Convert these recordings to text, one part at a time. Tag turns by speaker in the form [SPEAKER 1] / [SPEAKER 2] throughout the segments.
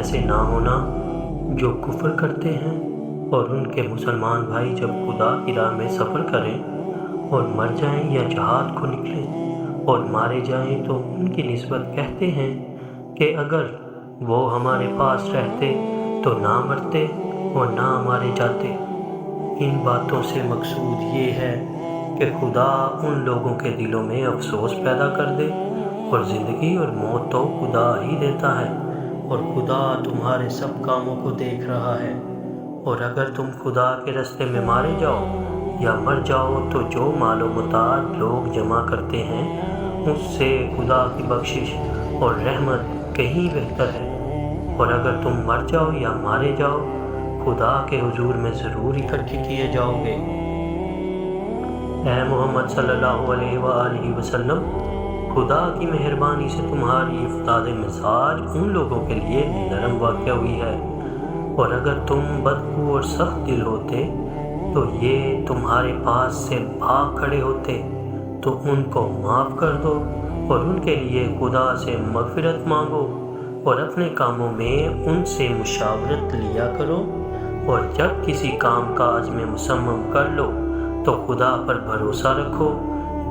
[SPEAKER 1] ایسے نہ ہونا جو کفر کرتے ہیں اور ان کے مسلمان بھائی جب خدا کی راہ میں سفر کریں اور مر جائیں یا جہاد کو نکلیں اور مارے جائیں تو ان کی نسبت کہتے ہیں کہ اگر وہ ہمارے پاس رہتے تو نہ مرتے اور نہ مارے جاتے۔ ان باتوں سے مقصود یہ ہے کہ خدا ان لوگوں کے دلوں میں افسوس پیدا کر دے، اور زندگی اور موت تو خدا ہی دیتا ہے، اور خدا تمہارے سب کاموں کو دیکھ رہا ہے۔ اور اگر تم خدا کے راستے میں مارے جاؤ یا مر جاؤ تو جو مال و متاع لوگ جمع کرتے ہیں اس سے خدا کی بخشش اور رحمت کہیں بہتر ہے، اور اگر تم مر جاؤ یا مارے جاؤ خدا کے حضور میں ضرور اکٹھے کیے جاؤ گے۔ اے محمد صلی اللہ علیہ وآلہ وسلم، خدا کی مہربانی سے تمہاری افتاد مزاج ان لوگوں کے لیے نرم واقع ہوئی ہے، اور اگر تم بدخو اور سخت دل ہوتے تو یہ تمہارے پاس سے بھاگ کھڑے ہوتے، تو ان کو معاف کر دو اور ان کے لیے خدا سے مغفرت مانگو، اور اپنے کاموں میں ان سے مشاورت لیا کرو، اور جب کسی کام کاج میں مصمم کر لو تو خدا پر بھروسہ رکھو،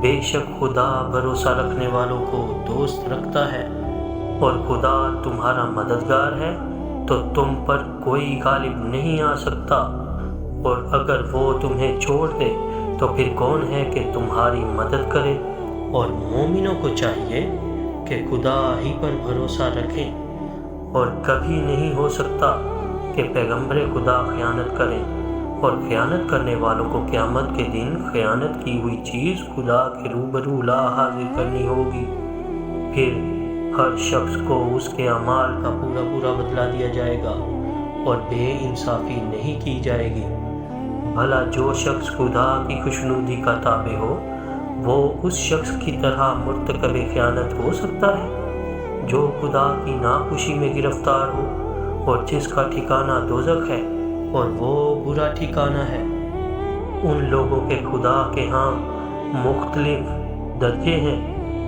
[SPEAKER 1] بے شک خدا بھروسہ رکھنے والوں کو دوست رکھتا ہے، اور خدا تمہارا مددگار ہے تو تم پر کوئی غالب نہیں آ سکتا، اور اگر وہ تمہیں چھوڑ دے تو پھر کون ہے کہ تمہاری مدد کرے۔ اور مومنوں کو چاہیے کہ خدا ہی پر بھروسہ رکھیں، اور کبھی نہیں ہو سکتا کہ پیغمبر خدا خیانت کریں، اور خیانت کرنے والوں کو قیامت کے دن خیانت کی ہوئی چیز خدا کے روبرو لا حاضر کرنی ہوگی، پھر ہر شخص کو اس کے اعمال کا پورا بدلہ دیا جائے گا اور بے انصافی نہیں کی جائے گی۔ بھلا جو شخص خدا کی خوشنودی کا تابع ہو وہ اس شخص کی طرح مرتکب خیانت ہو سکتا ہے جو خدا کی ناخوشی میں گرفتار ہو، اور جس کا ٹھکانہ دوزخ ہے اور وہ برا ٹھکانہ ہے۔ ان لوگوں کے خدا کے ہاں مختلف درجے ہیں،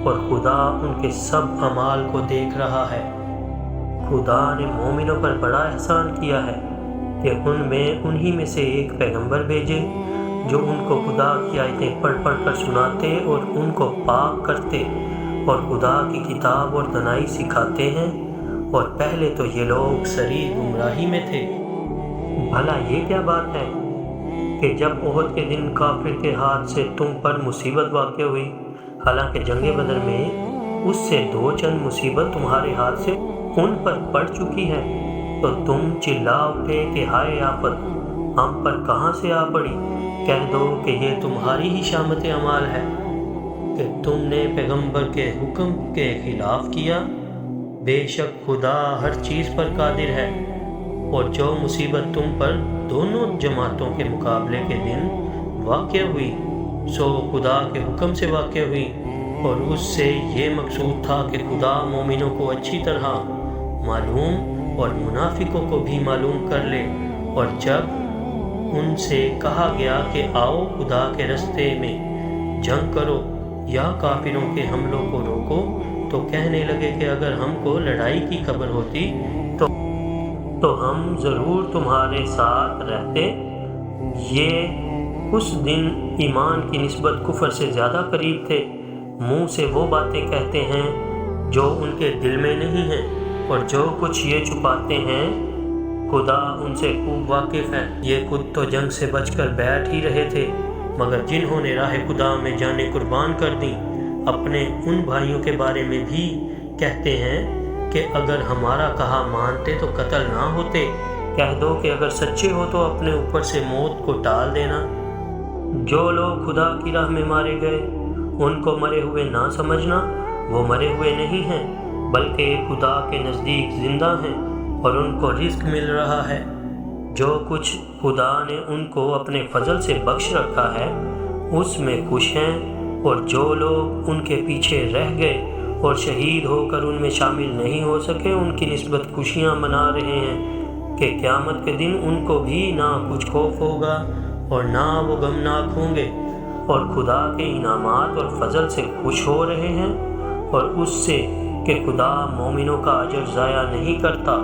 [SPEAKER 1] اور خدا ان کے سب اعمال کو دیکھ رہا ہے۔ خدا نے مومنوں پر بڑا احسان کیا ہے کہ انہی میں سے ایک پیغمبر بھیجے جو ان کو خدا کی آیتیں پڑھ کر سناتے اور ان کو پاک کرتے اور خدا کی کتاب اور دانائی سکھاتے ہیں، اور پہلے تو یہ لوگ صریح گمراہی میں تھے۔ بھلا یہ کیا بات ہے کہ جب احد کے دن کافر کے ہاتھ سے تم پر مصیبت واقع ہوئی، حالانکہ جنگ بدر میں اس سے دو چند مصیبت تمہارے ہاتھ سے ان پر پڑ چکی ہے، تو تم چلا اٹھے کہ ہائے آفت ہم پر کہاں سے آ پڑی۔ کہہ دو کہ یہ تمہاری ہی شامت اعمال ہے کہ تم نے پیغمبر کے حکم کے خلاف کیا، بے شک خدا ہر چیز پر قادر ہے۔ اور جو مصیبت تم پر دونوں جماعتوں کے مقابلے کے دن واقع ہوئی سو خدا کے حکم سے واقع ہوئی، اور اس سے یہ مقصود تھا کہ خدا مومنوں کو اچھی طرح معلوم اور منافقوں کو بھی معلوم کر لے۔ اور جب ان سے کہا گیا کہ آؤ خدا کے راستے میں جنگ کرو یا کافروں کے حملوں کو روکو، تو کہنے لگے کہ اگر ہم کو لڑائی کی خبر ہوتی تو ہم ضرور تمہارے ساتھ رہتے۔ یہ اس دن ایمان کی نسبت کفر سے زیادہ قریب تھے، منہ سے وہ باتیں کہتے ہیں جو ان کے دل میں نہیں ہیں، اور جو کچھ یہ چھپاتے ہیں خدا ان سے خوب واقف ہے۔ یہ خود تو جنگ سے بچ کر بیٹھ ہی رہے تھے، مگر جنہوں نے راہ خدا میں جانیں قربان کر دیں اپنے ان بھائیوں کے بارے میں بھی کہتے ہیں کہ اگر ہمارا کہا مانتے تو قتل نہ ہوتے۔ کہہ دو کہ اگر سچے ہو تو اپنے اوپر سے موت کو ٹال دینا۔ جو لوگ خدا کی راہ میں مارے گئے ان کو مرے ہوئے نہ سمجھنا، وہ مرے ہوئے نہیں ہیں بلکہ خدا کے نزدیک زندہ ہیں اور ان کو رزق مل رہا ہے۔ جو کچھ خدا نے ان کو اپنے فضل سے بخش رکھا ہے اس میں خوش ہیں، اور جو لوگ ان کے پیچھے رہ گئے اور شہید ہو کر ان میں شامل نہیں ہو سکے ان کی نسبت خوشیاں منا رہے ہیں کہ قیامت کے دن ان کو بھی نہ کچھ خوف ہوگا اور نہ وہ غمناک ہوں گے، اور خدا کے انعامات اور فضل سے خوش ہو رہے ہیں، اور اس سے کہ خدا مومنوں کا اجر ضائع نہیں کرتا۔